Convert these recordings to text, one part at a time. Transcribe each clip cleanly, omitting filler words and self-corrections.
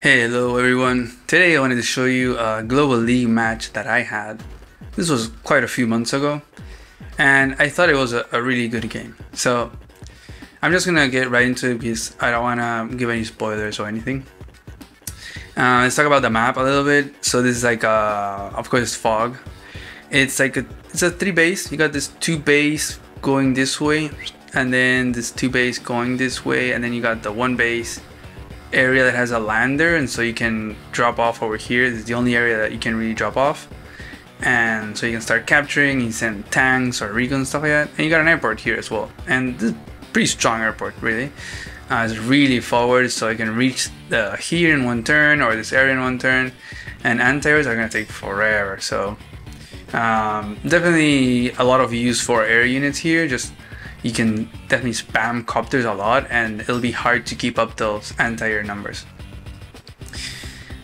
Hey, hello everyone. Today I wanted to show you a Global League match that I had. This was quite a few months ago, and I thought it was a really good game. So I'm just gonna get right into it because I don't wanna give any spoilers or anything. Let's talk about the map a little bit. So this is like, of course, fog. It's like it's a 3 base. You got this 2 base going this way, and then this 2 base going this way, and then you got the 1 base area that has a lander, and so you can drop off over here. This is the only area that you can really drop off, and so you can start capturing. You send tanks or recon stuff like that, and you got an airport here as well, and this is a pretty strong airport really. It's really forward, so you can reach here in 1 turn or this area in 1 turn, and anti-airs are gonna take forever. So definitely a lot of use for air units here. Just you can definitely spam copters a lot, and it'll be hard to keep up those anti-air numbers.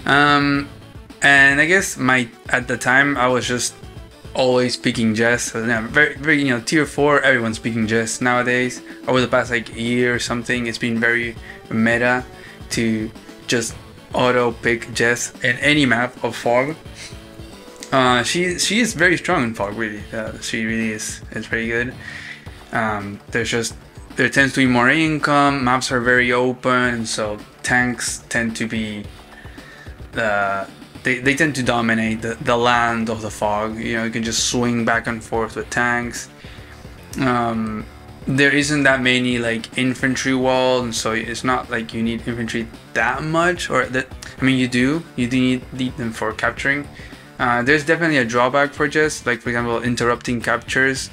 And I guess at the time I was just always picking Jess. So, very tier 4. Everyone's picking Jess nowadays. Over the past like year or something, it's been very meta to just auto pick Jess in any map of fog. She is very strong in fog, really. She really is very good. There tends to be more income, maps are very open, so tanks tend to be they tend to dominate the land of the fog. You can just swing back and forth with tanks. There isn't that many like infantry walls, and so it's not like you need infantry that much, or that I mean you do need them for capturing. There's definitely a drawback for Jess, like for example interrupting captures.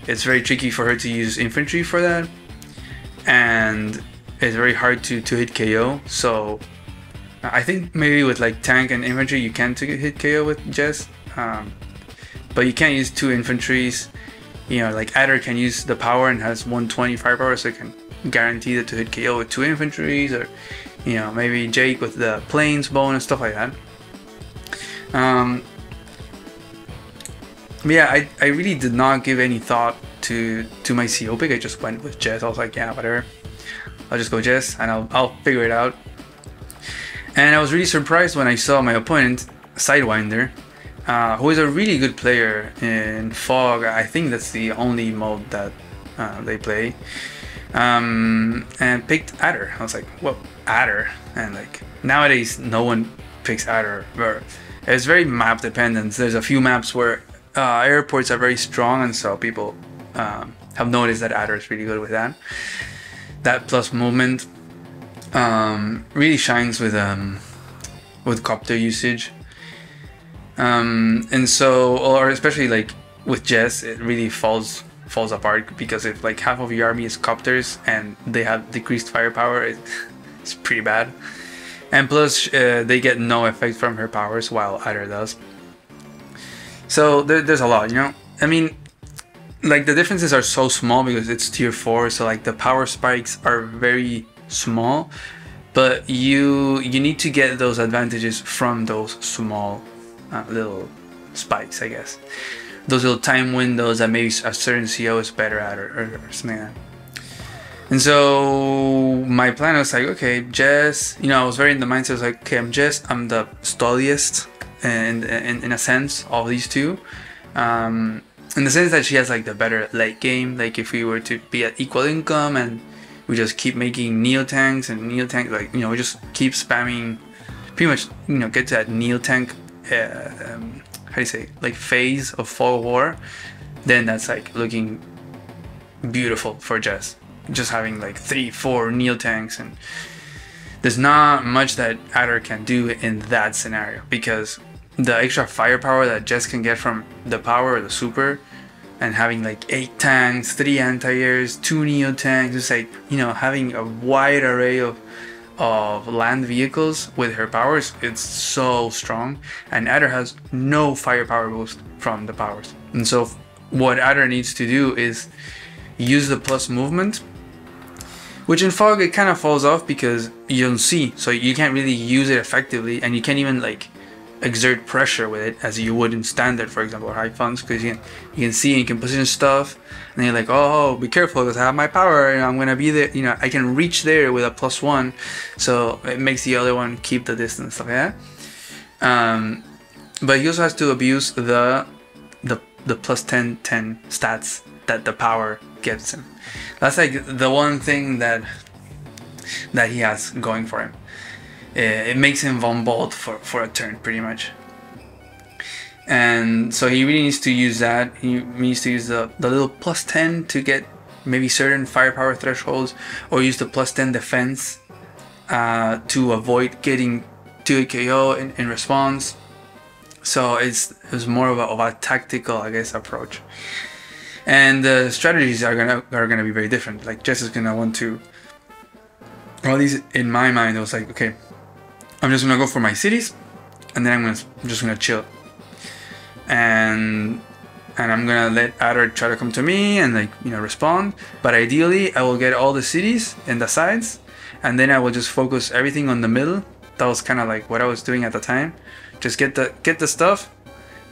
It's very tricky for her to use infantry for that, and it's very hard to hit KO. So I think maybe with like tank and infantry you can hit KO with Jess, but you can't use 2 infantries. Like Adder can use the power and has 120 firepower, so it can guarantee that to hit KO with 2 infantries, or maybe Jake with the planes bonus, stuff like that. But yeah, I really did not give any thought to my CO pick. I just went with Jess. I was like, yeah, whatever. I'll just go Jess and I'll figure it out. And I was really surprised when I saw my opponent, Sidewinder, who is a really good player in Fog. I think that's the only mode that they play. And picked Adder. I was like, what, Adder? And like nowadays no one picks Adder. It's very map dependent. There's a few maps where airports are very strong, and so people have noticed that Adder is really good with that. That plus movement really shines with copter usage, and so, or especially like with Jess, it really falls apart, because if like half of your army is copters and they have decreased firepower, it's pretty bad. And plus they get no effect from her powers while Adder does. So there's a lot, I mean, like the differences are so small because it's tier 4, so like the power spikes are very small, but you need to get those advantages from those small little spikes, I guess. Those little time windows that maybe a certain CO is better at, or something like that. And so my plan was like, okay, Jess, I was very in the mindset, I was like, okay, I'm Jess, I'm the stalliest in a sense of these two, in the sense that she has like the better late game. Like if we were to be at equal income and we just keep making neo tanks, like we just keep spamming, pretty much get to that neo tank how do you say, like phase of Fog War, then that's like looking beautiful for Jess, just having like 3-4 neo tanks. And there's not much that Adder can do in that scenario, because the extra firepower that Jess can get from the power or the super, and having like 8 tanks, 3 anti-airs, 2 neo tanks, just like having a wide array of land vehicles with her powers, it's so strong. And Adder has no firepower boost from the powers, and so what Adder needs to do is use the plus movement, which in Fog it kind of falls off because you don't see, so you can't really use it effectively, and you can't even like exert pressure with it as you would in standard, for example, or high funds, because you can see and you can position stuff, and you're like, oh, be careful because I have my power and I'm gonna be there. You know, I can reach there with a +1, so it makes the other one keep the distance, stuff like that. But he also has to abuse the +10/10 stats that the power gives him. That's like the one thing that he has going for him. It makes him vulnerable for a turn, pretty much. And so he really needs to use that. He needs to use the little +10 to get maybe certain firepower thresholds, or use the +10 defense to avoid getting 2 KO in response. So it was more of a tactical, I guess, approach. And the strategies are gonna be very different. Like Jess is gonna want to, or at least in my mind, it was like, okay, I'm just gonna go for my cities, and then I'm just gonna chill, and I'm gonna let Adder try to come to me and, like, you know, respond. But ideally, I will get all the cities and the sides, and then I will just focus everything on the middle. That was kind of like what I was doing at the time. Just get the stuff,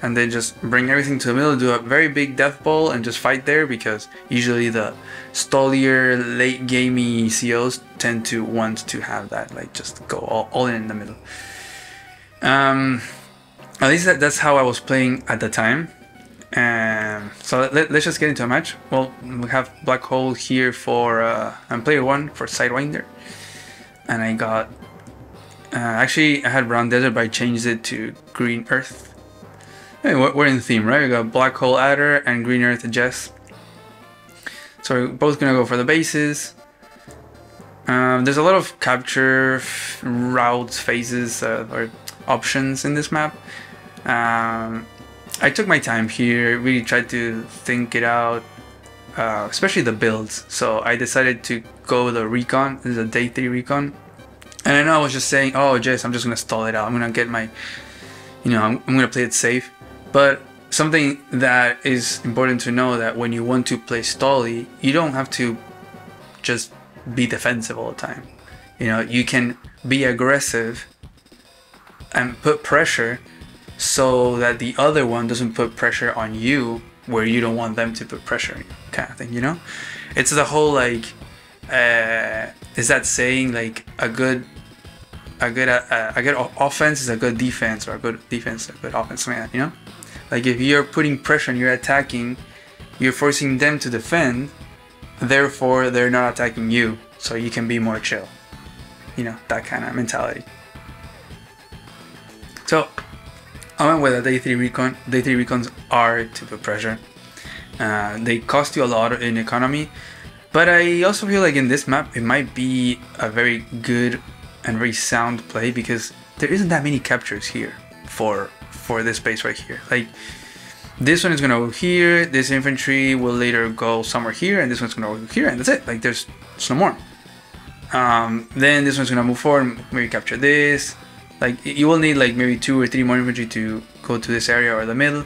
and then just bring everything to the middle, do a very big death ball, and just fight there, because usually the stallier, late gamey COs tend to want to have that, like, just go all in the middle. At least that's how I was playing at the time. So let's just get into a match. Well, we have Black Hole here for I'm player 1 for Sidewinder, and I got actually I had Brown Desert, but I changed it to Green Earth. Hey, we're in theme, right? We got Black Hole Adder and Green Earth Jess. So we're both gonna go for the bases. There's a lot of capture routes, phases, or options in this map. I took my time here, really tried to think it out, especially the builds. So I decided to go with the recon. This is a day 3 recon. And I know I was just saying, oh, Jess, I'm just gonna stall it out. I'm gonna get my, you know, I'm gonna play it safe. But something that is important to know, that when you want to play stally, you don't have to just be defensive all the time. You know, you can be aggressive and put pressure so that the other one doesn't put pressure on you where you don't want them to put pressure on you, kind of thing, you know? It's the whole, like, is that saying, like, a good offense is a good defense, or a good defense is a good offense, man, you know? Like, if you're putting pressure and you're attacking, you're forcing them to defend, therefore they're not attacking you, so you can be more chill. You know, that kind of mentality. So I went with a day 3 recon. Day 3 recons are to put pressure. They cost you a lot in economy, but I also feel like in this map it might be a very good and very sound play, because there isn't that many captures here for this base right here. Like, this one is gonna go here, this infantry will later go somewhere here, and this one's gonna go here, and that's it. Like, there's no more. Then this one's gonna move forward, maybe capture this. Like, you will need like maybe 2 or 3 more infantry to go to this area or the middle.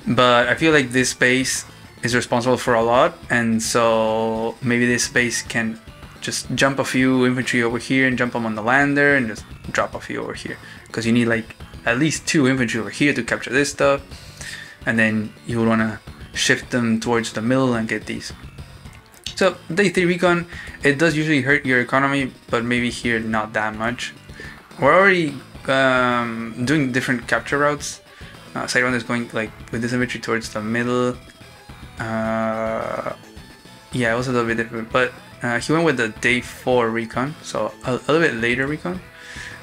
But I feel like this base is responsible for a lot, and so maybe this base can just jump a few infantry over here and jump them on the lander, and just drop a few over here, because you need like at least 2 infantry over here to capture this stuff, and then you would want to shift them towards the middle and get these. So day 3 recon, it does usually hurt your economy, but maybe here not that much. We're already doing different capture routes. Sidewinder is going like with this infantry towards the middle. Yeah, it was a little bit different, but he went with the day 4 recon, so a little bit later recon,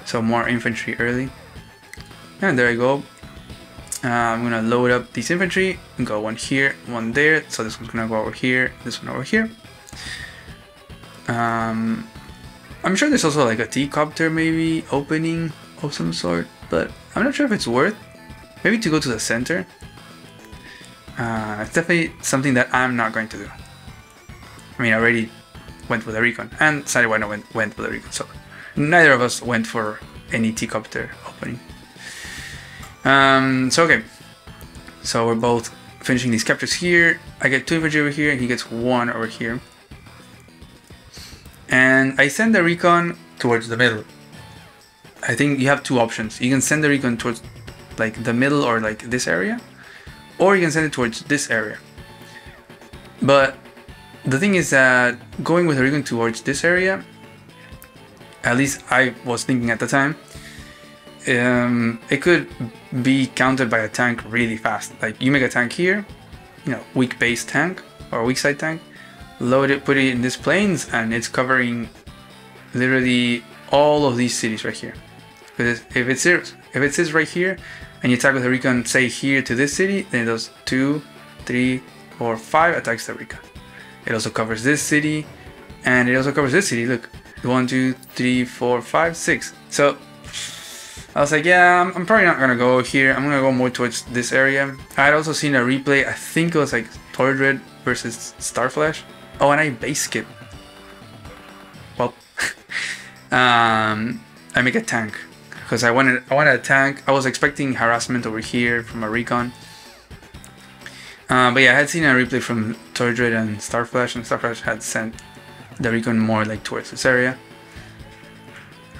so more infantry early. And there I go. I'm gonna load up these infantry and go one here, one there. So this one's gonna go over here, this one over here. I'm sure there's also like a T-copter maybe opening of some sort, but I'm not sure if it's worth maybe to go to the center. It's definitely something that I'm not going to do. I mean, I already went with a recon, and Sidewinder went with a recon, so neither of us went for any T-copter opening. So okay, so we're both finishing these captures here. I get 2 infantry over here, and he gets 1 over here. And I send the recon towards the middle. I think you have 2 options. You can send the recon towards like the middle or like this area, or you can send it towards this area. But the thing is that going with a recon towards this area, at least I was thinking at the time, it could be countered by a tank really fast. Like you make a tank here, you know, weak base tank or weak side tank, load it, put it in these planes, and it's covering literally all of these cities right here. Because if it sits right here and you attack with a recon, say here to this city, then it does 2, 3, 4, 5 attacks the recon. It also covers this city, and it also covers this city. Look, 1, 2, 3, 4, 5, 6. So I was like, yeah, I'm probably not gonna go here. I'm gonna go more towards this area. I had also seen a replay. I think it was like Tordred versus Starflash. Oh, and I base skip. Well, I make a tank because I wanted a tank. I was expecting harassment over here from a recon. But yeah, I had seen a replay from Tordred and Starflash had sent the recon more like towards this area.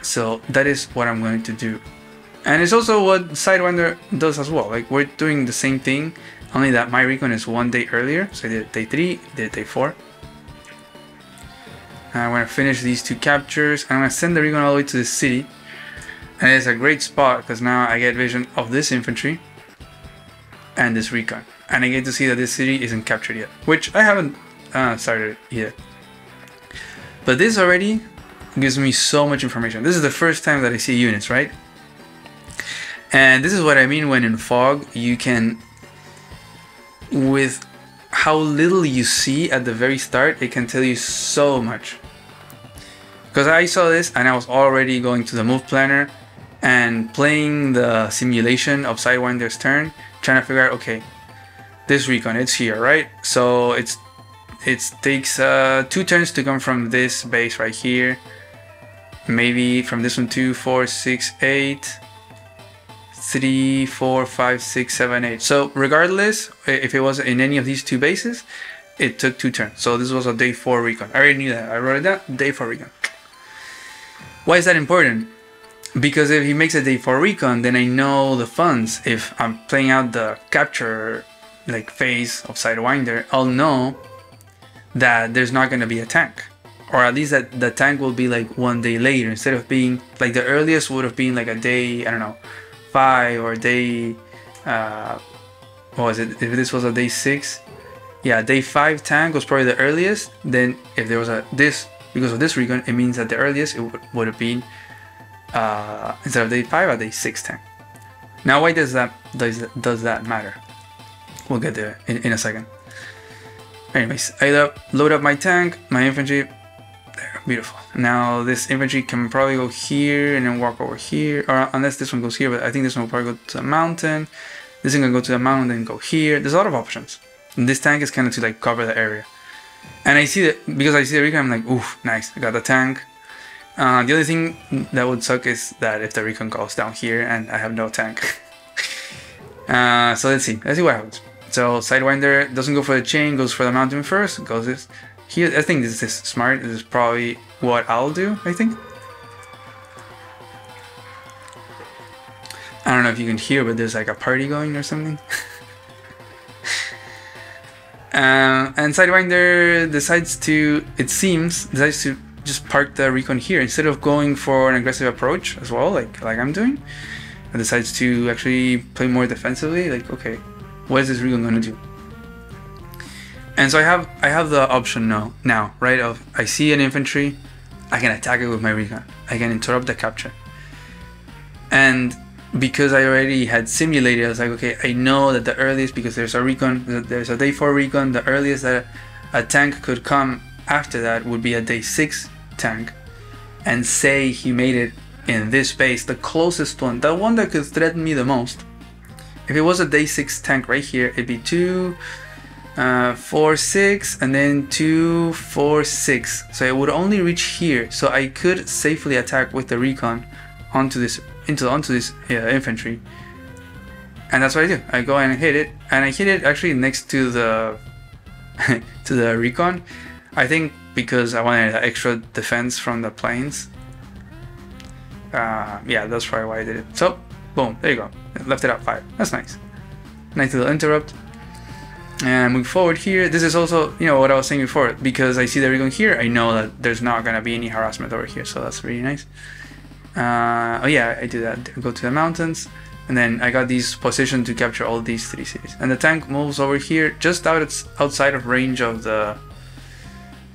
So that is what I'm going to do. And it's also what Sidewinder does as well. Like we're doing the same thing, only that my recon is 1 day earlier. So I did day 3, did day 4. And I'm going to finish these 2 captures. I'm going to send the recon all the way to the city. And it's a great spot because now I get vision of this infantry and this recon. And I get to see that this city isn't captured yet, which I haven't started yet. But this already gives me so much information. This is the first time that I see units, right? And this is what I mean when in Fog you can, with how little you see at the very start, it can tell you so much. Because I saw this and I was already going to the move planner and playing the simulation of Sidewinder's turn, trying to figure out, okay, this recon, it's here, right? So it takes 2 turns to come from this base right here. Maybe from this one 2, 4, 6, 8, 3, 4, 5, 6, 7, 8. So regardless, if it was in any of these 2 bases, it took 2 turns. So this was a day 4 recon. I already knew that. I wrote it down, day 4 recon. Why is that important? Because if he makes a day 4 recon, then I know the funds. If I'm playing out the capture like phase of Sidewinder, I'll know that there's not going to be a tank, or at least that the tank will be like 1 day later, instead of being like the earliest would have been like a day, I don't know, 5 or day what was it, if this was a day 6, yeah, day 5 tank was probably the earliest. Then if there was because of this recon, it means that the earliest it would have been instead of day 5 a day 6 tank. Now why does that matter? We'll get there in a second. Anyways, I load up my tank, my infantry. There, beautiful. Now this infantry can probably go here and then walk over here, or unless this one goes here, but I think this one will probably go to the mountain. This one can go to the mountain and go here. There's a lot of options. And this tank is kind of to like cover the area. And I see that, because I see the recon, I'm like, oof, nice, I got the tank. The only thing that would suck is that if the recon goes down here and I have no tank. So let's see what happens. So Sidewinder doesn't go for the chain, goes for the mountain first, goes this here. I think this is smart. This is probably what I'll do, I think. I don't know if you can hear, but there's like a party going or something. And Sidewinder decides to just park the recon here instead of going for an aggressive approach as well, like I'm doing. It decides to actually play more defensively. Like, okay, what is this recon gonna do? And so I have the option now, right? Of I see an infantry, I can attack it with my recon. I can interrupt the capture. And because I already had simulated, I was like, okay, I know that the earliest, because there's a day 4 recon, the earliest that a tank could come after that would be a day 6 tank. And say he made it in this base, the closest one, the one that could threaten me the most. If it was a day 6 tank right here, it'd be 2, 4, 6, and then 2, 4, 6. So it would only reach here. So I could safely attack with the recon onto this infantry. And that's what I do. I go and hit it, and I hit it actually next to the to the recon. I think because I wanted extra defense from the planes. Yeah, that's probably why I did it. So boom, there you go. left it at 5. That's nice. Nice little interrupt. And move forward here. This is also, you know, what I was saying before. Because I see the recon here, I know that there's not going to be any harassment over here. So that's really nice. Oh yeah, I do that. Go to the mountains. And then I got these positioned to capture all these 3 cities. And the tank moves over here, just outside of range of the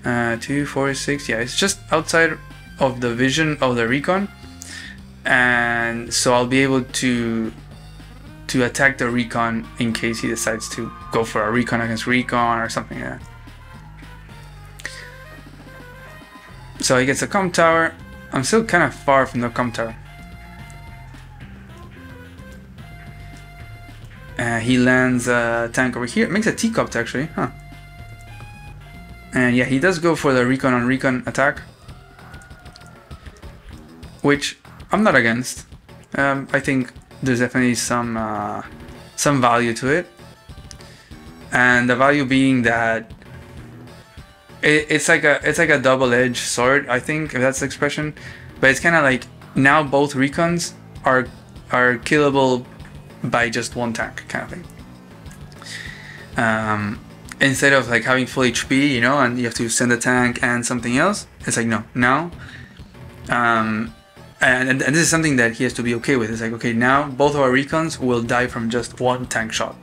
2, 4, 6. Yeah, it's just outside of the vision of the recon. And so I'll be able to attack the recon in case he decides to go for a recon against recon or something like that. So he gets a comm tower. I'm still kind of far from the comm tower. He lands a tank over here. Makes a T-Copt actually, huh? And yeah, he does go for the recon on recon attack, which I'm not against. I think there's definitely some value to it, and the value being that it's like a double-edged sword. I think, if that's the expression, but it's kind of like now both recons are killable by just one tank kind of thing. Instead of like having full HP, you know, and you have to send a tank and something else, it's like no, now and this is something that he has to be okay with. It's like, okay, now both of our recons will die from just one tank shot,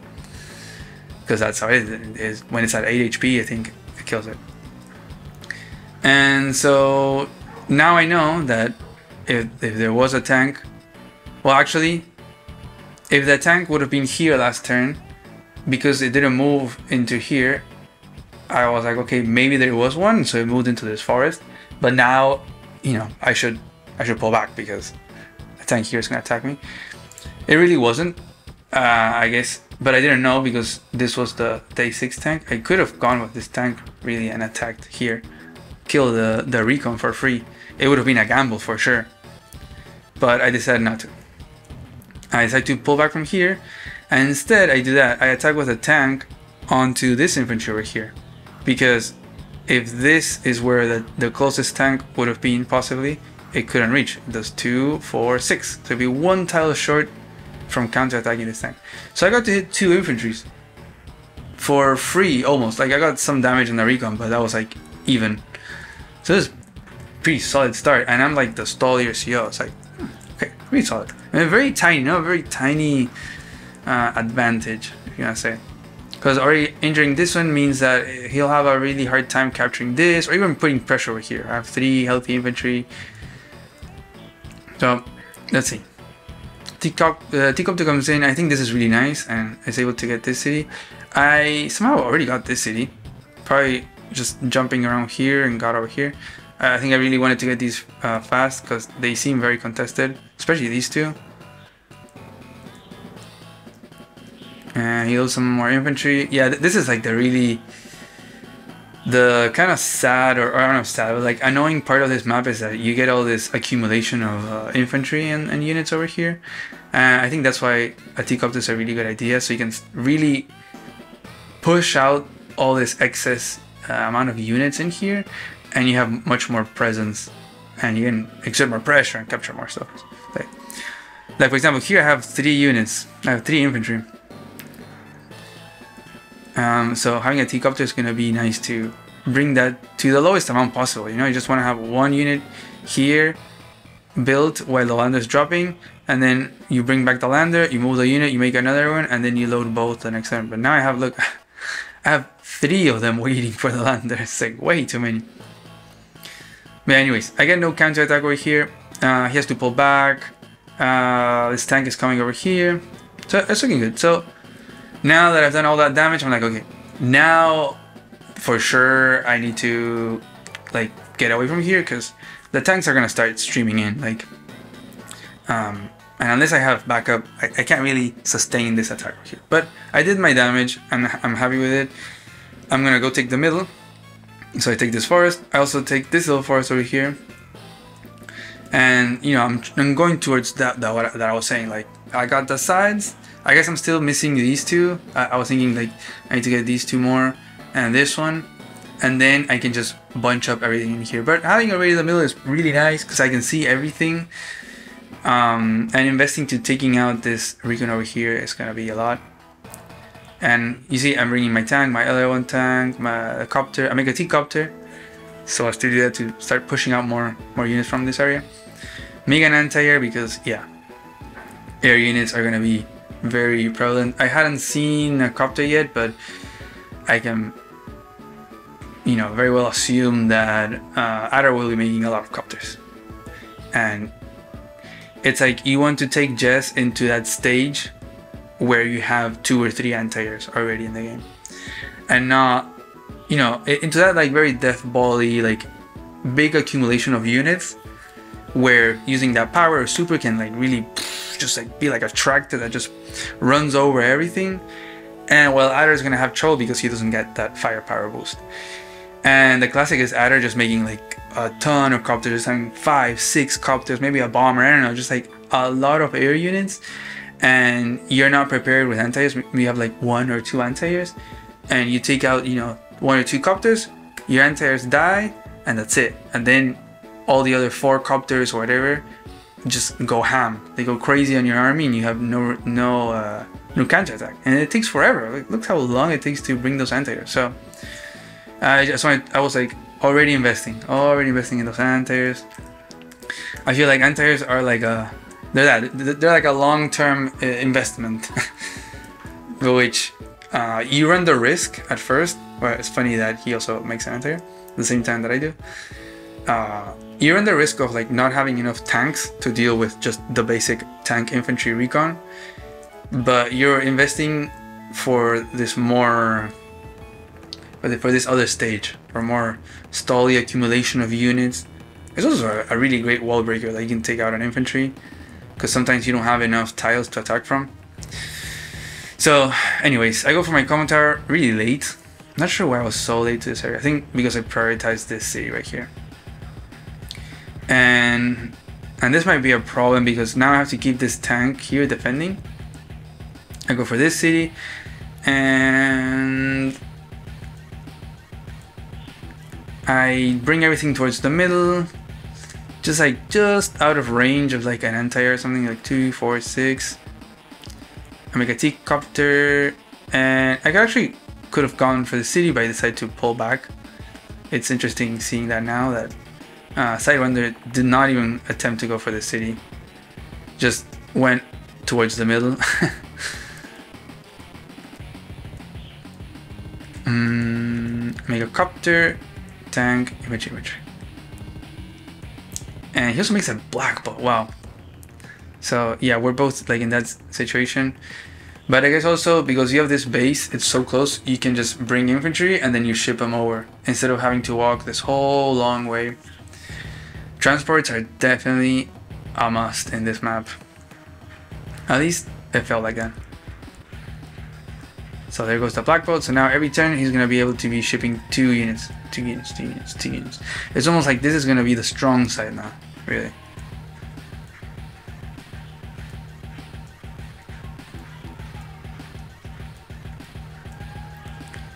because that's how it is. When it's at 8 HP, I think it kills it. And so now I know that if there was a tank, well, actually, if the tank would have been here last turn, because it didn't move into here, I was like, okay, maybe there was one, so it moved into this forest. But now, you know, I should pull back because the tank here is gonna attack me. It really wasn't, I guess, but I didn't know because this was the day 6 tank. I could have gone with this tank really and attacked here, kill the recon for free. It would have been a gamble for sure, but I decided not to. I decided to pull back from here, and instead I do that. I attack with a tank onto this infantry over here, because if this is where the closest tank would have been, possibly, it couldn't reach. It does 2, 4, 6. So it'd be 1 tile short from counter-attacking this tank. So I got to hit 2 infantries for free, almost. Like, I got some damage on the recon, but that was like even. So this is pretty solid start, and I'm like the stallier CO. It's like, okay, pretty solid. And very tiny, you know, very tiny advantage, if you want to say. Because already injuring this one means that he'll have a really hard time capturing this, or even putting pressure over here. I have 3 healthy infantry. So, let's see. T-Copter comes in. I think this is really nice, and is able to get this city. I somehow already got this city. Probably just jumping around here and got over here. I think I really wanted to get these fast, because they seem very contested, especially these 2. And heal some more infantry. Yeah, this is like the kind of sad, or I don't know, sad, but like annoying part of this map is that you get all this accumulation of infantry and units over here. I think that's why a T-Copter is a really good idea, so you can really push out all this excess amount of units in here, and you have much more presence, and you can exert more pressure and capture more stuff. Like for example, here I have 3 units. I have 3 infantry. So having a T-Copter is going to be nice to bring that to the lowest amount possible. You know, you just want to have 1 unit here built while the lander is dropping, and then you bring back the lander, you move the unit, you make another one, and then you load both the next turn. But now I have, look, I have 3 of them waiting for the lander. It's like way too many. But anyways, I get no counter attack over here. He has to pull back. This tank is coming over here, so it's looking good. So now that I've done all that damage, I'm like, okay, now for sure I need to like get away from here, because the tanks are gonna start streaming in, like, and unless I have backup, I can't really sustain this attack here. But I did my damage, and I'm happy with it. I'm gonna go take the middle, so I take this forest. I also take this little forest over here, and you know, I'm going towards that I was saying. Like, I got the sides. I guess I'm still missing these 2. I was thinking like I need to get these 2 more and this one, and then I can just bunch up everything in here. But having already the middle is really nice, because I can see everything And investing to taking out this recon over here is gonna be a lot. And you see, I'm bringing my tank, my LR1 tank, my copter. I make a T-copter, so as to do that to start pushing out more units from this area. Make an anti-air because yeah, air units are gonna be very prevalent. I hadn't seen a copter yet, but I can, you know, very well assume that Adder will be making a lot of copters. And it's like you want to take Jess into that stage where you have 2 or 3 anti-airs already in the game, and not, you know, into that like very death ball-y, like big accumulation of units where using that power or super can like really just like be like a tractor that just runs over everything. And well, Adder is gonna have trouble because he doesn't get that firepower boost. And the classic is Adder just making like a ton of copters, having 5, 6 copters, maybe a bomber, I don't know, just like a lot of air units. And you're not prepared with anti-airs. We have like 1 or 2 anti-airs, and you take out, you know, 1 or 2 copters, your anti-airs die, and that's it. And then all the other 4 copters or whatever just go ham. They go crazy on your army, and you have no counter attack. And it takes forever. Like, look how long it takes to bring those anti-airs. So I was like already investing in those anti-airs. I feel like anti-airs are like they're like a long-term investment, which you run the risk at first. Well, it's funny that he also makes an anti-air at the same time that I do. You run the risk of like not having enough tanks to deal with just the basic tank infantry recon, but you're investing for this more, for this other stage, for more stally accumulation of units. It's also a really great wall breaker that you can take out an infantry, because sometimes you don't have enough tiles to attack from. So anyways, I go for my common tower really late. Not sure why I was so late to this area. I think because I prioritized this city right here. And this might be a problem because now I have to keep this tank here defending. I go for this city, and I bring everything towards the middle, just out of range of like an anti-air or something, like 2, 4, 6. I make a T-copter, and I actually could have gone for the city, but I decided to pull back. It's interesting seeing that now, that Sidewinder did not even attempt to go for the city, just went towards the middle. Make a copter, tank, image. And he also makes a black bolt. Wow. So yeah, we're both like in that situation. But I guess also because you have this base, it's so close, you can just bring infantry and then you ship them over instead of having to walk this whole long way. Transports are definitely a must in this map. At least it felt like that. So there goes the black bolt. So now every turn he's gonna be able to be shipping 2 units. It's almost like this is gonna be the strong side now, really.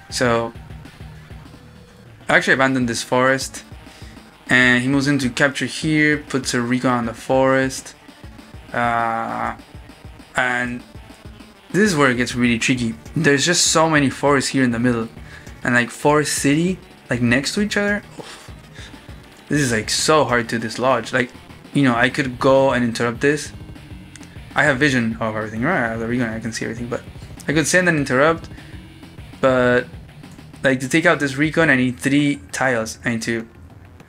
So I actually abandoned this forest, and he moves in to capture here, puts a recon on the forest, and this is where it gets really tricky. There's just so many forests here in the middle, and like forest city like next to each other. Oof. This is like so hard to dislodge. Like, you know, I could go and interrupt this. I have vision of everything, right? I have the recon, I can see everything, but I could send an interrupt, but like to take out this recon I need 3 tiles. I need to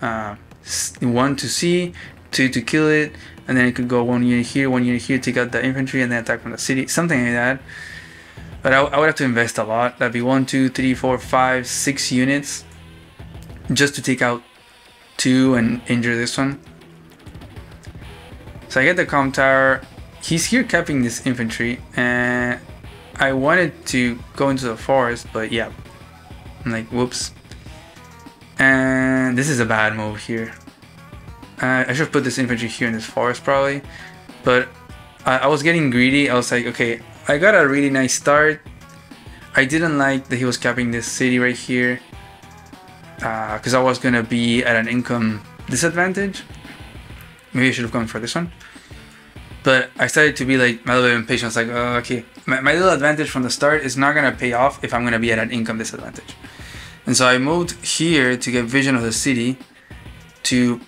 1 to see, 2 to kill it, and then it could go 1 unit here, 1 unit here, take out the infantry, and then attack from the city, something like that. But I would have to invest a lot. That'd be 1, 2, 3, 4, 5, 6 units just to take out 2 and injure this one. So I get the comm tower. He's here capping this infantry, and I wanted to go into the forest, but yeah, I'm like, whoops. And this is a bad move here. I should have put this infantry here in this forest probably, but I was getting greedy. I was like, okay, I got a really nice start. I didn't like that he was capping this city right here, because I was gonna be at an income disadvantage. Maybe I should have gone for this one. But I started to be like a little bit impatient. I was like, oh, okay, my little advantage from the start is not gonna pay off if I'm gonna be at an income disadvantage. And so I moved here to get vision of the city. To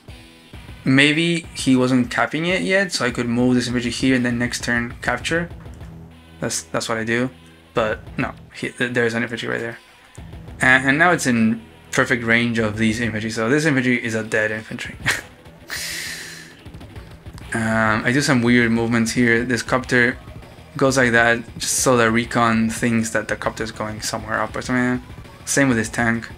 maybe he wasn't capping it yet, so I could move this infantry here and then next turn capture. That's what I do. But no, there's an infantry right there, and now it's in perfect range of these infantry. So this infantry is a dead infantry. I do some weird movements here. This copter goes like that just so the recon thinks that the copter is going somewhere up or something. Same with this tank.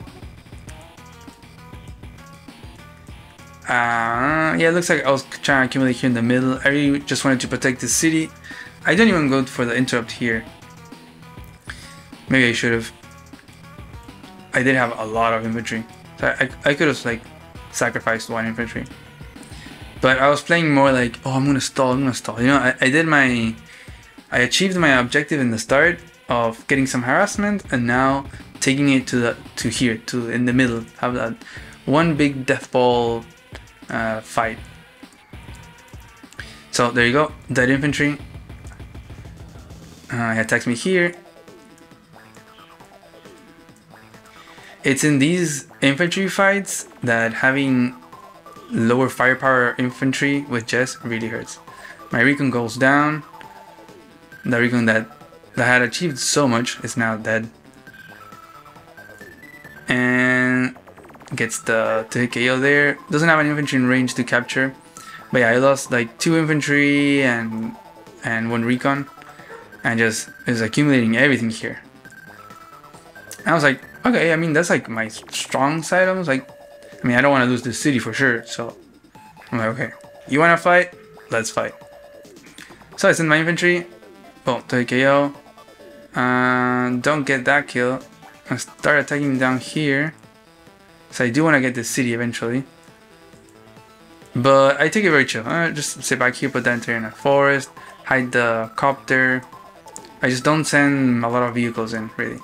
Yeah, it looks like I was trying to accumulate here in the middle. I really just wanted to protect the city. I didn't even go for the interrupt here. Maybe I should have. I did have a lot of infantry, so I could have like sacrificed one infantry. But I was playing more like, oh, I'm gonna stall. You know, I achieved my objective in the start of getting some harassment, and now taking it to here, to in the middle, have that one big death ball fight. So there you go, dead infantry. He attacks me here. It's in these infantry fights that having lower firepower infantry with Jess really hurts. My recon goes down. The recon that had achieved so much is now dead. And gets the KO there. Doesn't have an infantry in range to capture. But yeah, I lost like 2 infantry and 1 recon. And just is accumulating everything here. And I was like, okay, I mean, that's like my strong side. I was like, I mean, I don't want to lose this city for sure. So I'm like, okay, you want to fight? Let's fight. So I send my infantry. Boom, to KO. Don't get that kill. I start attacking down here. So I do want to get this city eventually. But I take it very chill. Just sit back here, put that entire in a forest, hide the copter. I just don't send a lot of vehicles in, really.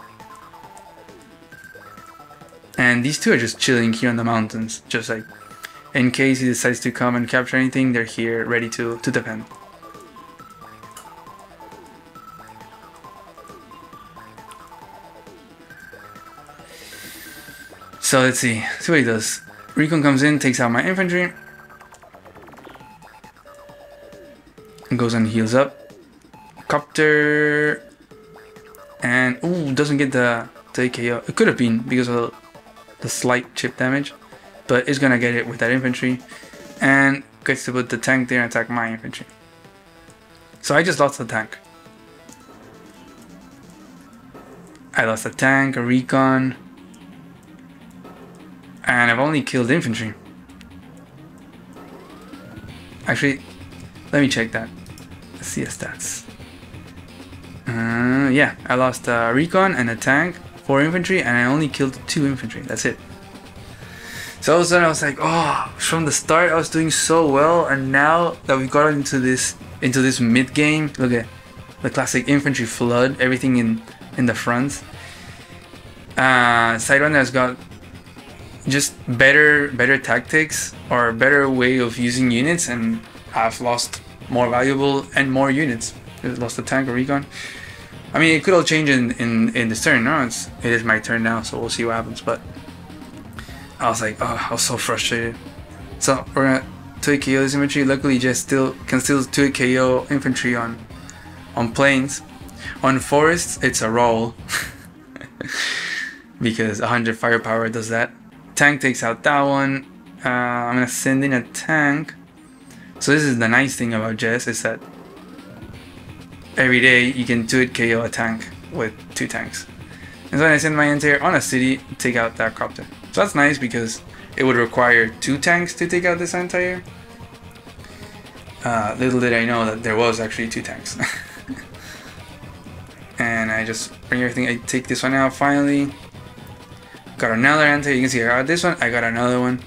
And these two are just chilling here on the mountains, just like in case he decides to come and capture anything, they're here ready to defend. So let's see what he does. Recon comes in, takes out my infantry, and goes and heals up. Copter, and ooh, doesn't get the KO. It could have been because of the slight chip damage, but it's gonna get it with that infantry, and gets to put the tank there and attack my infantry. So I just lost the tank. I lost a tank, a recon, and I've only killed infantry. Actually, let me check that. Let's see the stats. Yeah, I lost a recon and a tank, 4 infantry, and I only killed 2 infantry. That's it. So all of a sudden I was like, oh, from the start I was doing so well, and now that we got into this mid game, look at the classic infantry flood, everything in the front. Sidewinder has got just better tactics or better way of using units, and I've lost more valuable and more units. I lost a tank or recon. I mean, it could all change in this turn. No, it is my turn now, so we'll see what happens. But I was like, oh, I was so frustrated. So we're gonna 2 KO this infantry. Luckily, just can still 2 KO infantry on plains. On forests, it's a roll because 100 firepower does that. Tank takes out that one. I'm gonna send in a tank. So this is the nice thing about Jess, is that every day you can 2 KO a tank with 2 tanks. And so when I send my anti-air on a city, take out that copter. So that's nice because it would require 2 tanks to take out this anti-air. Little did I know that there was actually 2 tanks. And I just bring everything. I take this one out finally. Got another anti-air. You can see I got this one, I got another one.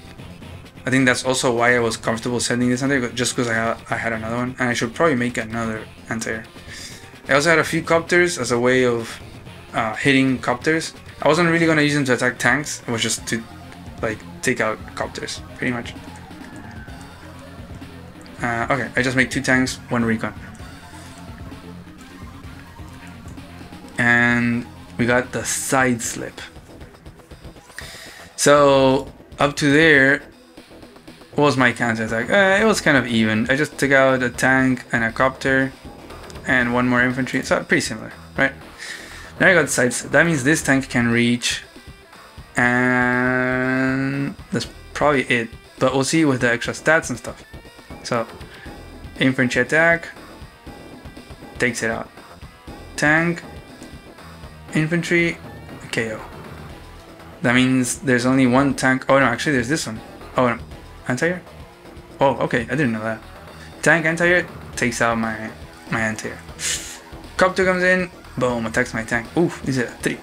I think that's also why I was comfortable sending this anti-air, just because I had another one. And I should probably make another anti-air. I also had a few copters as a way of hitting copters. I wasn't really going to use them to attack tanks. It was just to like take out copters, pretty much. Okay, I just make 2 tanks, 1 recon. And we got the side slip. So up to there was my counter attack. It was kind of even. I just took out a tank and a copter and 1 more infantry. So pretty similar, right? Now I got sides. That means this tank can reach, and that's probably it. But we'll see with the extra stats and stuff. So infantry attack takes it out. Tank, infantry, KO. That means there's only 1 tank. Oh no, actually there's this one. Oh no, anti-air? Oh, okay, I didn't know that. Tank anti-air takes out my anti-air. Copter comes in, boom, attacks my tank. Ooh, these are 3.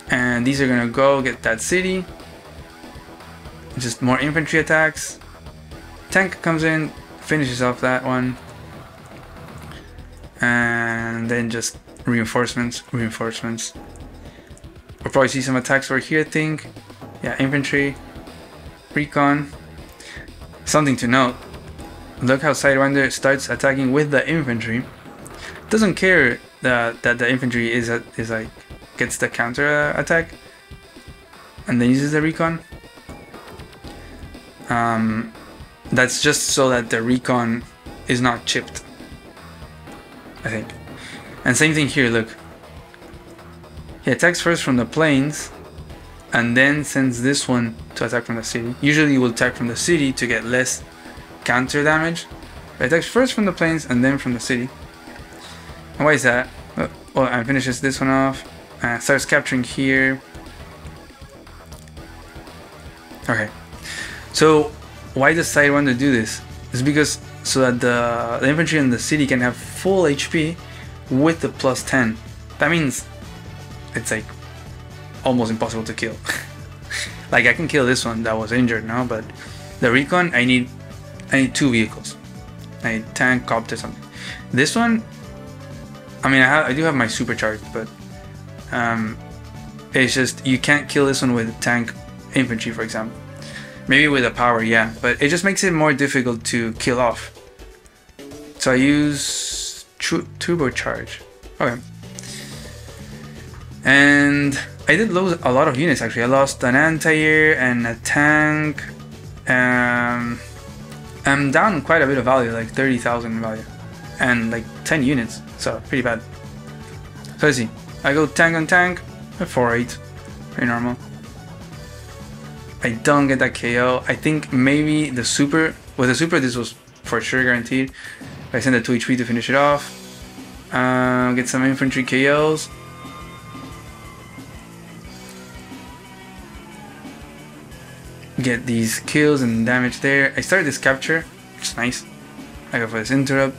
And these are gonna go get that city. Just more infantry attacks. Tank comes in, finishes off that one. And then just reinforcements. We'll probably see some attacks over here, I think. Yeah, infantry, recon. Something to note. Look how Sidewinder starts attacking with the infantry. Doesn't care that the infantry is like gets the counter attack, and then uses the recon. That's just so that the recon is not chipped, I think. And same thing here, look. He attacks first from the plains and then sends this one to attack from the city. Usually you will attack from the city to get less counter damage. But attacks first from the plains and then from the city. And why is that? Well, and finishes this one off. Starts capturing here. Okay. So why does Sidewinder do this? It's because so that the infantry in the city can have full HP with the +10. That means it's like almost impossible to kill. Like I can kill this one that was injured now, but the recon I need 2 vehicles. I need tank, copter, something. This one, I mean I do have my supercharged, but it's just you can't kill this one with tank infantry, for example. Maybe with a power, yeah, but it just makes it more difficult to kill off. So I use turbocharge. Okay. And I did lose a lot of units actually. I lost an anti-air and a tank. I'm down quite a bit of value, like 30,000 value. And like 10 units, so pretty bad. So let's see. I go tank on tank, 4-8. Pretty normal. I don't get that KO. I think maybe the super, with the super this was for sure guaranteed. I send a 2 HP to finish it off. Get some infantry KOs. Get these kills and damage there. I started this capture, which is nice. I go for this interrupt.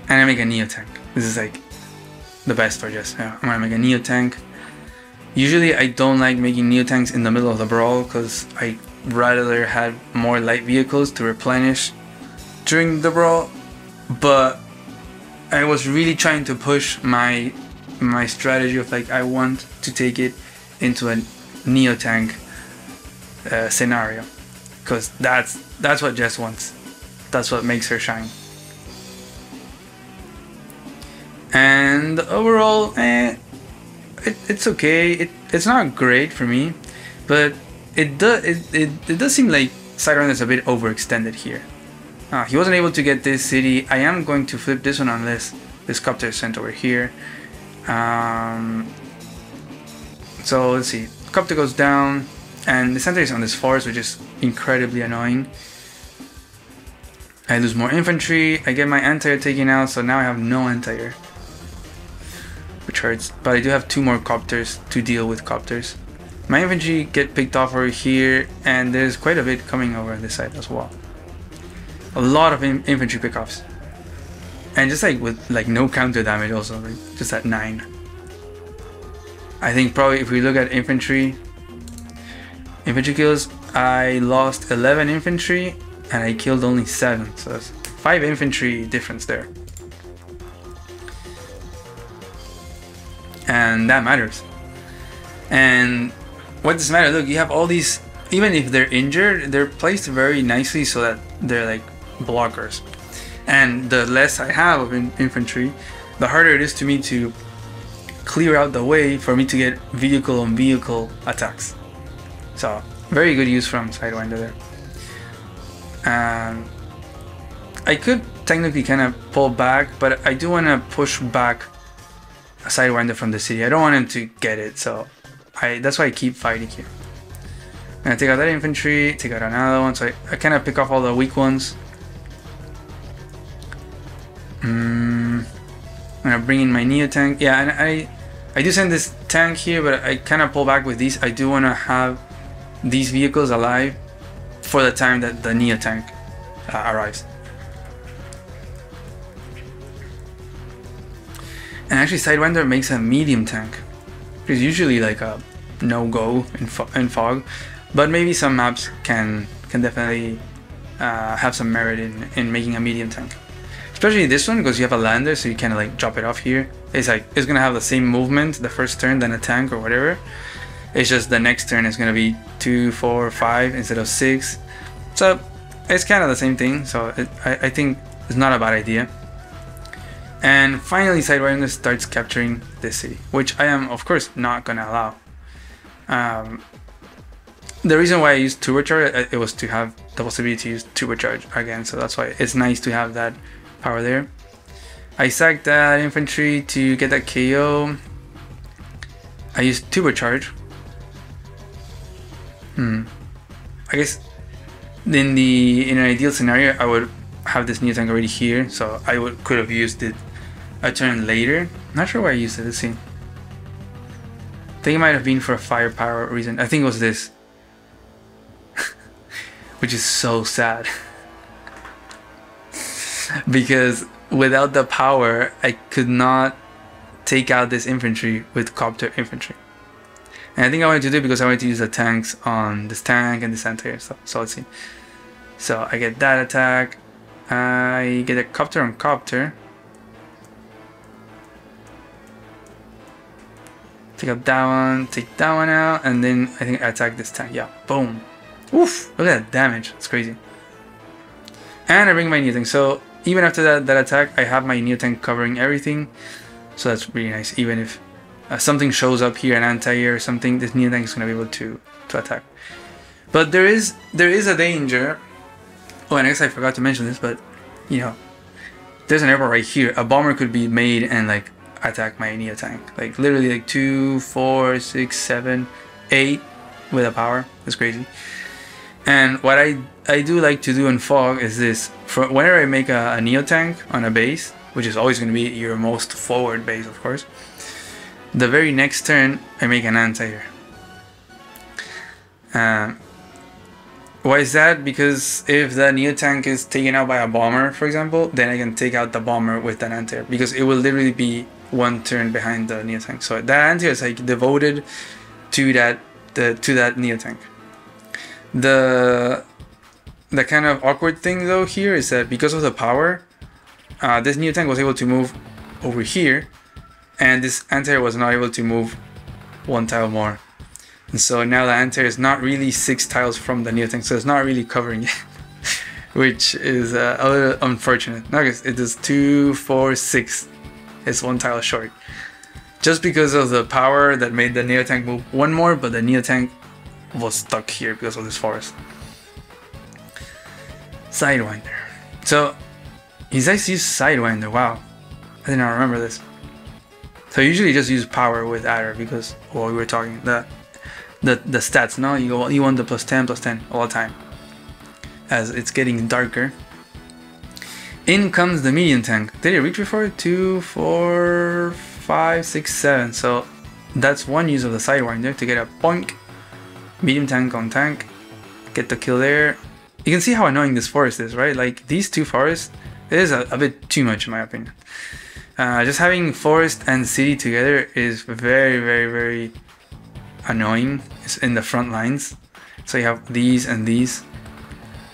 And I make a Neo tank. This is like the best for just, yeah, I'm gonna make a Neo tank. Usually I don't like making Neo tanks in the middle of the brawl because I rather had more light vehicles to replenish during the brawl. But I was really trying to push my strategy of like I want to take it into a Neo tank scenario, because that's what Jess wants. That's what makes her shine. And overall, it's okay. It's not great for me, but it does seem like Sidewinder is a bit overextended here. He wasn't able to get this city. I am going to flip this one unless this copter is sent over here. So let's see. Copter goes down, and the center is on this forest, which is incredibly annoying. I lose more infantry. I get my anti-air taken out, so now I have no anti-air, which hurts. But I do have 2 more copters to deal with copters. My infantry get picked off over here, and there's quite a bit coming over this side as well. A lot of infantry pickoffs, and just like with like no counter damage also, like just at 9. I think probably if we look at infantry kills, I lost 11 infantry and I killed only 7, so that's 5 infantry difference there. and that matters. And what does matter? Look, you have all these, even if they're injured, they're placed very nicely so that they're like blockers. And the less I have of infantry, the harder it is to me to clear out the way for me to get vehicle on vehicle attacks. So very good use from Sidewinder there. I could technically kind of pull back, but I do want to push back a Sidewinder from the city. I don't want him to get it, so that's why I keep fighting here. I'm gonna take out that infantry, take out another one, so I kind of pick off all the weak ones. I'm gonna bring in my Neo tank. Yeah, and I do send this tank here, but I kind of pull back with these. I do want to have these vehicles alive for the time that the Neo tank arrives. And actually Sidewinder makes a medium tank, which is usually like a no-go in Fog, but maybe some maps can definitely have some merit in making a medium tank. Especially this one, because you have a lander, so you kind of like drop it off here. It's gonna have the same movement the first turn than a tank or whatever. It's just the next turn is gonna be 2, 4, 5 instead of 6. So it's kind of the same thing. So I think it's not a bad idea. And finally, Sidewinder starts capturing this city, which I am, of course, not gonna allow. The reason why I used turbocharge, it was to have the possibility to use turbocharge again. So that's why it's nice to have that power there. I sacked that infantry to get that KO. I used turbocharge. I guess in an ideal scenario, I would have this Neo tank already here, so I could have used it a turn later. Not sure why I used it. Let's see. I think it might have been for a firepower reason. I think it was this, which is so sad. Because without the power, I could not take out this infantry with copter infantry. And I think I wanted to do it because I wanted to use the tanks on this tank and this anti-air stuff. So let's see. So I get that attack. I get a copter on copter. Take out that one, take that one out, and then I think I attack this tank. Yeah, boom. Oof, look at that damage. It's crazy. And I bring my Neo tank. So even after that attack, I have my Neo tank covering everything. So that's really nice. Even if something shows up here, an anti-air or something, this Neo tank is going to be able to attack. But there is a danger. Oh, and I guess I forgot to mention this, but you know, there's an airport right here. A bomber could be made and like attack my Neo tank. Like literally like 2, 4, 6, 7, 8 with a power. That's crazy. And what I do like to do in Fog is this. For whenever I make a Neo tank on a base, which is always going to be your most forward base, of course, the very next turn I make an anti-air. Why is that? Because if the Neo tank is taken out by a bomber, for example, then I can take out the bomber with an anti-air, because it will literally be one turn behind the Neo tank. So that anti-air is like devoted to that Neo tank. The kind of awkward thing though here is that because of the power, this Neo tank was able to move over here, and this anti-air was not able to move one tile more. And so now the anti-air is not really 6 tiles from the Neo tank, so it's not really covering it, which is a little unfortunate. No, it is 2, 4, 6. It's 1 tile short, just because of the power that made the Neo tank move 1 more, but the Neo tank was stuck here because of this forest. Sidewinder. So he's actually used Sidewinder. Wow, I did not remember this. So I usually just use power with Adder because, well, we were talking the stats. No, you want the +10/+10 all the time. As it's getting darker, in comes the medium tank. Did it reach before? 2, 4, 5, 6, 7. So that's one use of the Sidewinder to get a boink. Medium tank on tank, get the kill there. You can see how annoying this forest is, right? Like these 2 forests, it is a bit too much in my opinion. Just having forest and city together is very, very, very annoying. It's in the front lines, so you have these and these.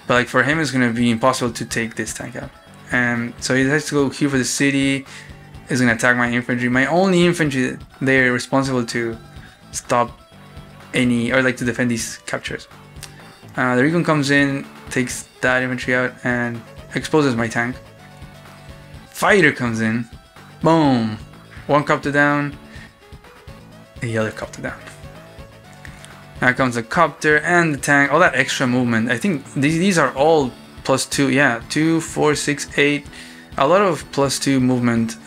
But like for him, it's gonna be impossible to take this tank out. And so he has to go here for the city. is gonna attack my infantry. My only infantry, they're responsible to stop any, or like to defend these captures. The recon comes in, takes that infantry out, and exposes my tank. Fighter comes in, boom, one copter down, the other copter down. Now comes the copter and the tank, all that extra movement. I think these are all +2, yeah, 2, 4, 6, 8, a lot of +2 movement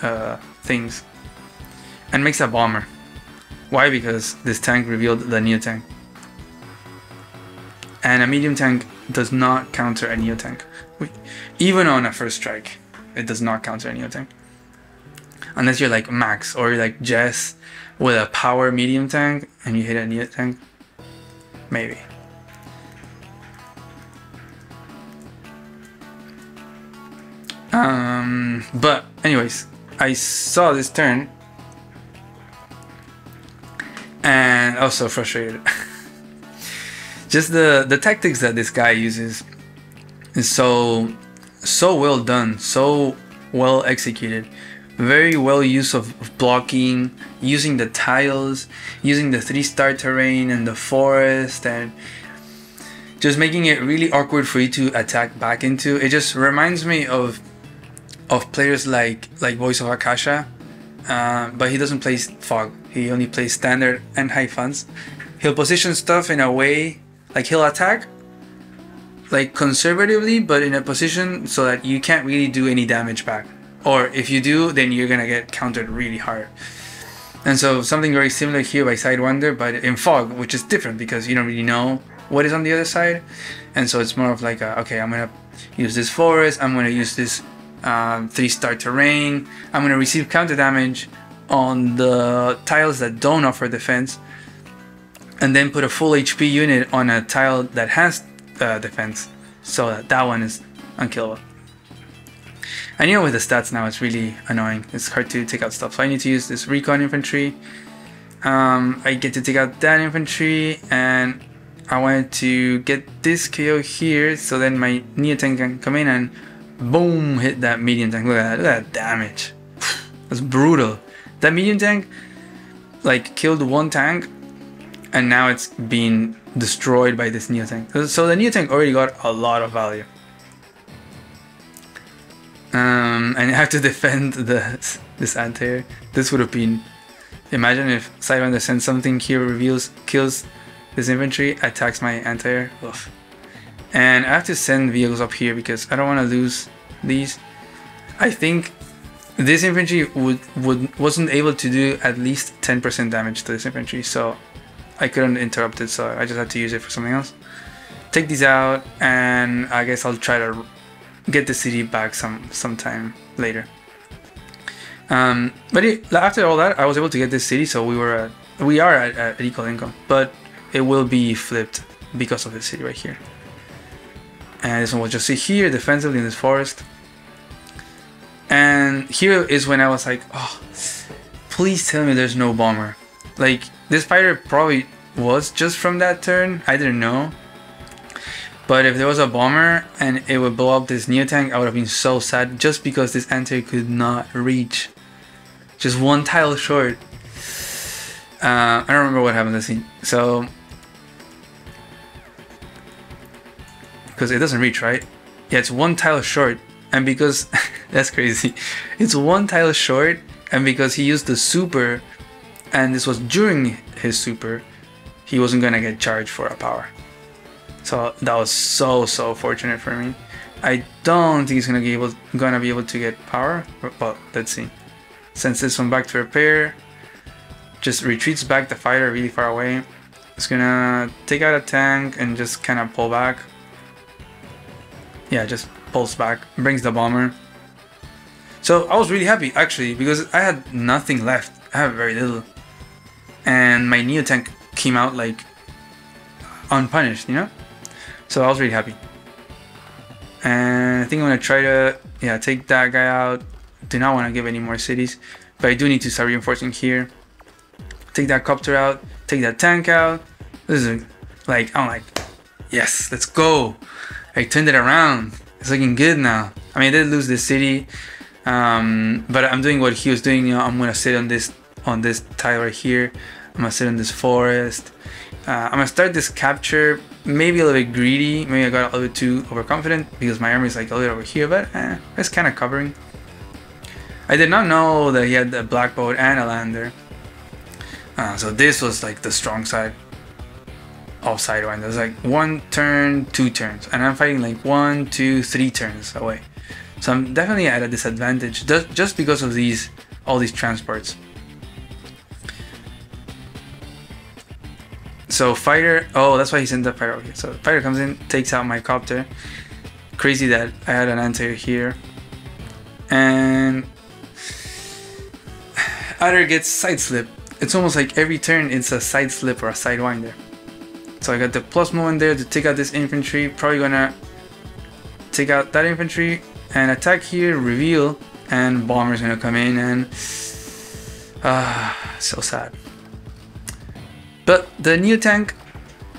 things, and makes a bomber. Why? Because this tank revealed the Neo tank, and a medium tank does not counter a Neo tank. Even on a first strike, it does not counter a Neo tank. Unless you're like Max or you're like Jess with a power medium tank and you hit a Neo tank, maybe. But anyways, I saw this turn and I was so frustrated. Just the tactics that this guy uses is so well done, so well executed. Very well use of blocking, using the tiles, using the 3-star terrain and the forest, and just making it really awkward for you to attack back into. It just reminds me of players like Voice of Akasha, but he doesn't play Fog. He only plays standard and high funds. He'll position stuff in a way, like he'll attack like conservatively, but in a position so that you can't really do any damage back. Or if you do, then you're gonna get countered really hard. And so something very similar here by Sidewinder, but in Fog, which is different because you don't really know what is on the other side. And so it's more of like, okay, I'm gonna use this forest, I'm gonna use this 3-star terrain, I'm gonna receive counter damage on the tiles that don't offer defense, and then put a full HP unit on a tile that has defense, so that one is unkillable. And you know, with the stats now, it's really annoying. It's hard to take out stuff. So I need to use this recon infantry. I get to take out that infantry, and I wanted to get this KO here, so then my Neo tank can come in and boom, hit that medium tank. Look at that damage. That's brutal. That medium tank like killed one tank, and now it's being destroyed by this Neo tank. So the Neo tank already got a lot of value. And I have to defend this anti-air. This would have been... Imagine if Sidewinder sends something here, kills this infantry, attacks my anti-air. And I have to send vehicles up here because I don't want to lose these. I think this infantry wasn't able to do at least 10% damage to this infantry, so I couldn't interrupt it, so I just had to use it for something else. Take these out, and I guess I'll try to get the city back sometime later. But after all that, I was able to get this city, so we are at equal income, but it will be flipped because of this city right here. And this one will just sit here defensively in this forest. And here is when I was like, oh, please tell me there's no bomber. Like, this fighter probably was just from that turn, I didn't know. But if there was a bomber and it would blow up this Neo tank, I would have been so sad, just because this anti-air could not reach. Just one tile short. I don't remember what happened this scene. So, because it doesn't reach, right? Yeah, it's one tile short, and because that's crazy. It's one tile short, and because he used the super, and this was during his super, he wasn't gonna get charged for a power. So that was so fortunate for me. I don't think he's gonna be able to get power. Well, let's see. Sends this one back to repair. Just retreats back the fighter really far away. It's gonna take out a tank and just kind of pull back. Yeah, just pulls back, brings the bomber. So I was really happy actually, because I had nothing left. I have very little, and my Neo tank came out like unpunished, you know. So I was really happy, and I think I'm gonna try to take that guy out. Do not want to give any more cities, but I do need to start reinforcing here. Take that copter out, take that tank out. This is like, I'm like, yes, let's go. I turned it around. It's looking good now. I mean, I did lose this city. But I'm doing what he was doing. You know, I'm gonna sit on this tile right here. I'm gonna sit on this forest. I'm gonna start this capture. Maybe a little bit greedy. Maybe I got a little bit too overconfident because my army is like a little over here, but it's kind of covering. I did not know that he had a black boat and a lander. So this was like the strong side of Sidewinder. There's like 1 turn, 2 turns, and I'm fighting like 1, 2, 3 turns away. So I'm definitely at a disadvantage just because of all these transports. So fighter, oh, that's why he sent the fighter. Okay, so fighter comes in, takes out my copter. Crazy that I had an anti-air here, and Adder gets side slip. It's almost like every turn it's a side slip or a sidewinder. So I got the plus movement there to take out this infantry. Probably gonna take out that infantry and attack here, reveal, and bomber's gonna come in, and so sad. But the new tank,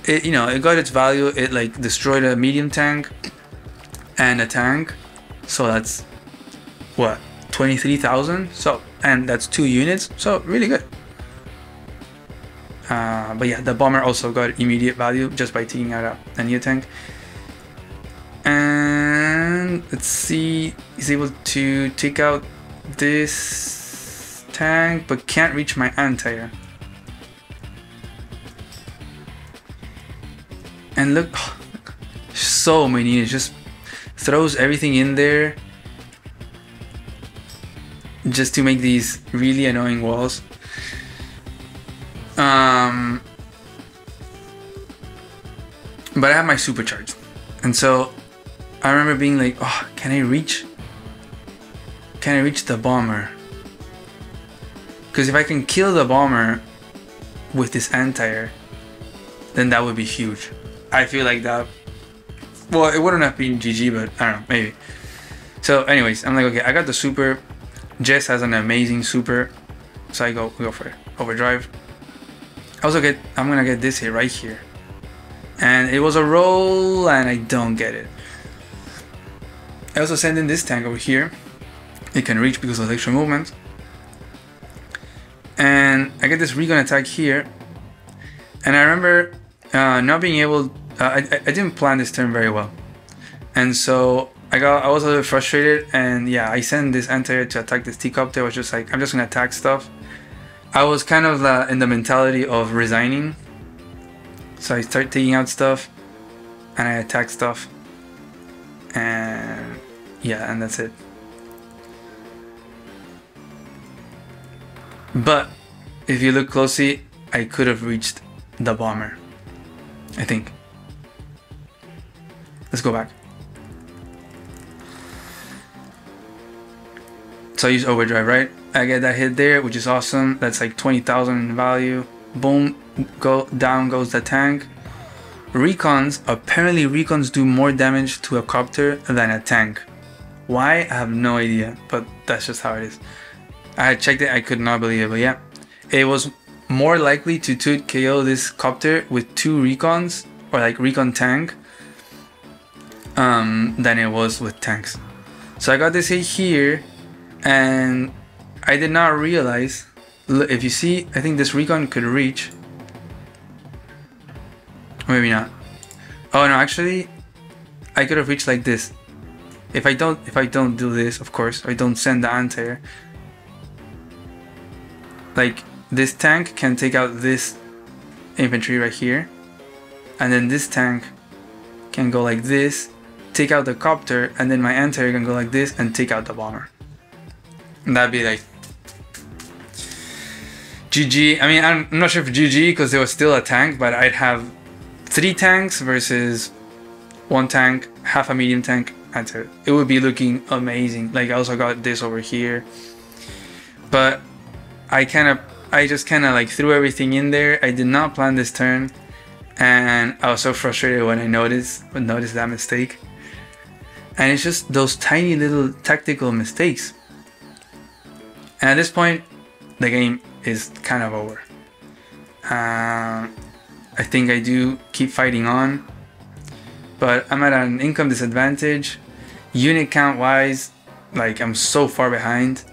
it got its value. It like destroyed a medium tank and a tank, so that's what, 23,000. So, and that's 2 units, so really good. But yeah, the bomber also got immediate value just by taking out a new tank. And let's see, he's able to take out this tank, but can't reach my anti-air. And look, so many units, just throws everything in there just to make these really annoying walls. But I have my supercharge, and so I remember being like, oh, can I reach the bomber? Because if I can kill the bomber with this anti-air, then that would be huge. I feel like that, well, it wouldn't have been GG, but I don't know, maybe. So anyways, I'm like, okay, I got the super. Jess has an amazing super, so I go for it. Overdrive. I also I'm gonna get this hit right here. And it was a roll, and I don't get it. I also send in this tank over here. It can reach because of extra movement. And I get this recon attack here. And I remember not being able, I didn't plan this turn very well. And so I was a little frustrated, and yeah, I sent this anti-air to attack this T-Copter. I was just like, I'm just gonna attack stuff. I was kind of in the mentality of resigning. So I start taking out stuff, and I attack stuff, and yeah, and that's it. But if you look closely, I could have reached the bomber, I think. Let's go back. So I use overdrive, right? I get that hit there, which is awesome. That's like 20,000 in value. Boom, down goes the tank. Recons, apparently recons do more damage to a copter than a tank. Why? I have no idea, but that's just how it is. I had checked it, I could not believe it, but yeah. It was more likely to KO this copter with 2 recons, or like recon tank, than it was with tanks. So I got this hit here, and I did not realize, if you see, I think this recon could reach. Maybe not. Oh no, actually, I could have reached like this. If I don't do this, of course, I don't send the anti-air. Like, this tank can take out this infantry right here, and then this tank can go like this, take out the copter, and then my anti-air can go like this and take out the bomber. And that'd be like GG. I mean, I'm not sure if GG because there was still a tank, but I'd have 3 tanks versus 1 tank, half a medium tank. It would be looking amazing. Like, I also got this over here, but I just kind of like threw everything in there. I did not plan this turn, and I was so frustrated when I noticed that mistake. And it's just those tiny little tactical mistakes. And at this point, the game is kind of over. I think I do keep fighting on, but I'm at an income disadvantage. Unit count wise, Like, I'm so far behind.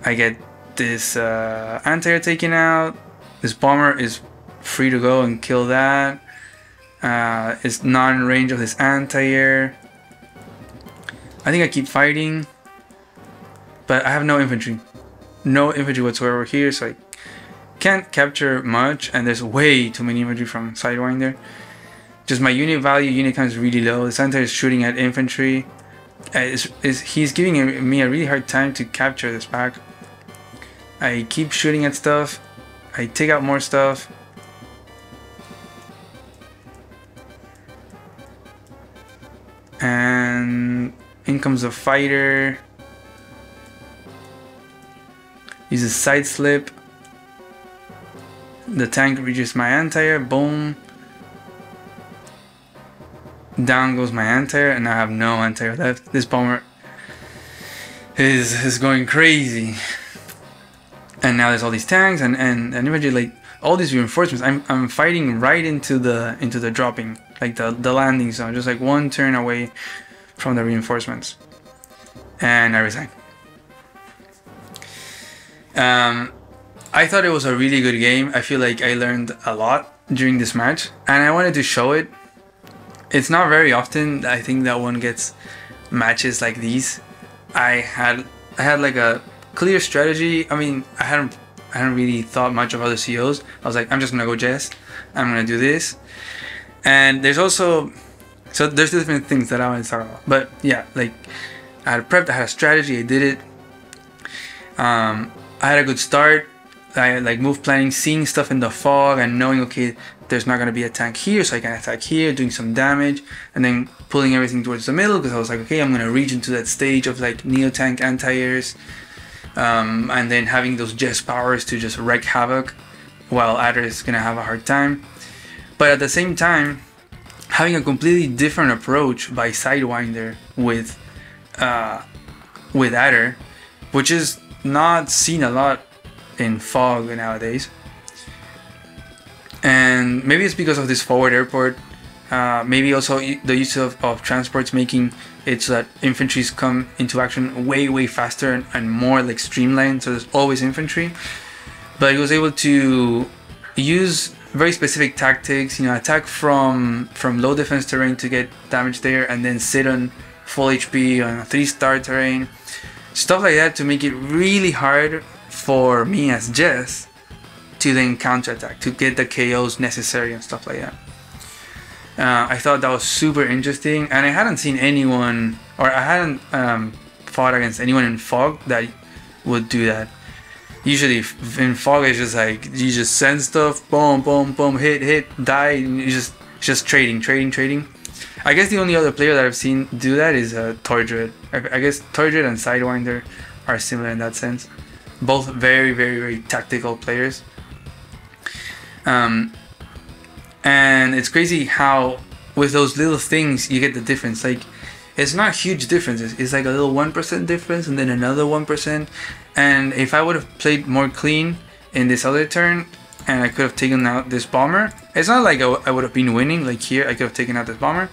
I get this anti-air taken out. This bomber is free to go and kill that. It's not in range of this anti-air. I think I keep fighting, but I have no infantry. No infantry whatsoever here, so I can't capture much, and there's way too many infantry from Sidewinder. Just my unit value, unit count is really low. The anti-air is shooting at infantry. He's giving me a really hard time to capture this pack. I keep shooting at stuff. I take out more stuff. And in comes a fighter. Uses side slip. The tank reaches my anti-air. Boom. Down goes my anti-air, and I have no anti-air left. This bomber is going crazy. And now there's all these tanks and imagine like all these reinforcements. I'm fighting right into the dropping, like the landing zone, just like one turn away from the reinforcements. And I resign. I thought it was a really good game. I feel like I learned a lot during this match, and I wanted to show it. It's not very often I think that one gets matches like these. I had like a clear strategy. I mean, I hadn't really thought much of other COs. I was like, I'm just gonna go Jess. I'm gonna do this. And there's also, so there's different things that I want to talk about. But yeah, like I had prepped, I had a strategy, I did it. I had a good start. I like move planning, seeing stuff in the fog and knowing, okay, there's not gonna be a tank here, so I can attack here, doing some damage, and then pulling everything towards the middle because I was like, okay, I'm gonna reach into that stage of like neo tank anti-airs. And then having those Jess powers to just wreak havoc while Adder is gonna have a hard time. But at the same time, having a completely different approach by Sidewinder with Adder, which is not seen a lot in Fog nowadays. And maybe it's because of this forward airport. Maybe also the use of transports making it so that infantries come into action way faster and more like streamlined, so there's always infantry. But he was able to use very specific tactics, you know, attack from low defense terrain to get damage there, and then sit on full HP on a 3-star terrain, stuff like that, to make it really hard for me as Jess to then counterattack, to get the KOs necessary and stuff like that. I thought that was super interesting, and I hadn't seen anyone, or I hadn't fought against anyone in Fog that would do that. Usually in Fog it's just like you just send stuff, boom, hit, die, and you just trading. I guess the only other player that I've seen do that is Tordred. I guess Tordred and Sidewinder are similar in that sense. Both very tactical players. And it's crazy how with those little things you get the difference. Like, it's not huge differences. It's like a little 1% difference and then another 1%. And if I would have played more clean in this other turn and I could have taken out this bomber, it's not like I would have been winning. Like here, I could have taken out this bomber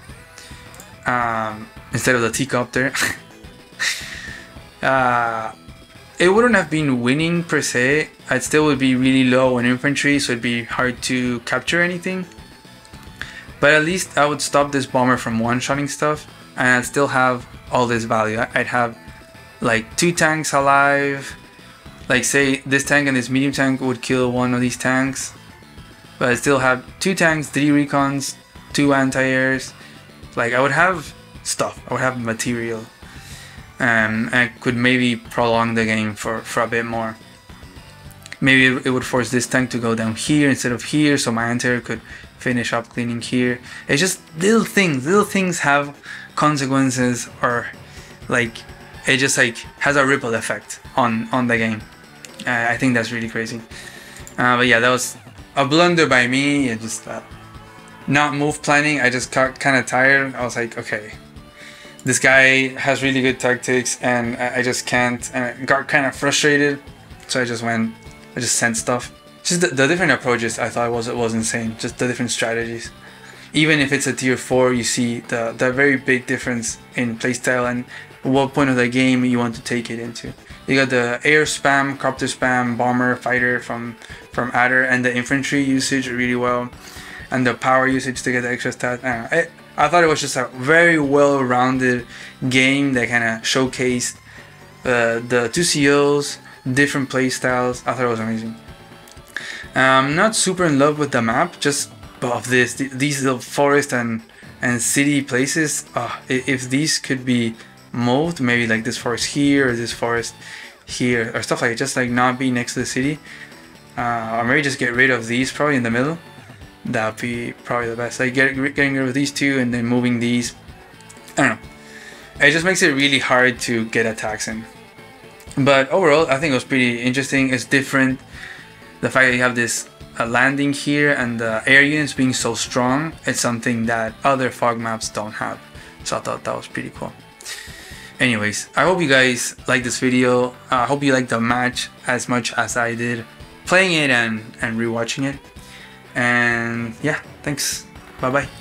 instead of the T-copter. It wouldn't have been winning per se. I still would be really low on infantry, so it'd be hard to capture anything. But at least I would stop this bomber from one-shotting stuff, and I'd still have all this value. I'd have like 2 tanks alive. Like say this tank and this medium tank would kill one of these tanks, but I still have 2 tanks, 3 recons, 2 anti-airs. Like I would have stuff, I would have material. And I could maybe prolong the game for a bit more. Maybe it would force this tank to go down here instead of here, so my anti-air could finish up cleaning here. It's just little things have consequences, or like it just like has a ripple effect on the game. I think that's really crazy. But yeah, that was a blunder by me. It just not move planning. I just got kind of tired. I was like, okay, this guy has really good tactics and I just can't, and I got kind of frustrated, so I just sent stuff. Just the different approaches, I thought was insane. Just the different strategies. even if it's a tier 4, you see the very big difference in playstyle and what point of the game you want to take it into. You got the air spam, copter spam, bomber, fighter from Adder, and the infantry usage really well, and the power usage to get the extra stat. I thought it was just a very well-rounded game that kind of showcased the 2 COs, different playstyles. I thought it was amazing. I'm not super in love with the map, just of these little forest and city places. If these could be moved, maybe like this forest here or this forest here or stuff like it, just like not be next to the city, or maybe just get rid of these probably in the middle. That'd be probably the best. Like getting rid of these two and then moving these. I don't know. It just makes it really hard to get attacks in. But overall, I think it was pretty interesting. It's different. The fact that you have this landing here and the air units being so strong, it's something that other fog maps don't have. So I thought that was pretty cool. Anyways, I hope you guys like this video. I hope you liked the match as much as I did playing it and rewatching it. And yeah, thanks. Bye bye.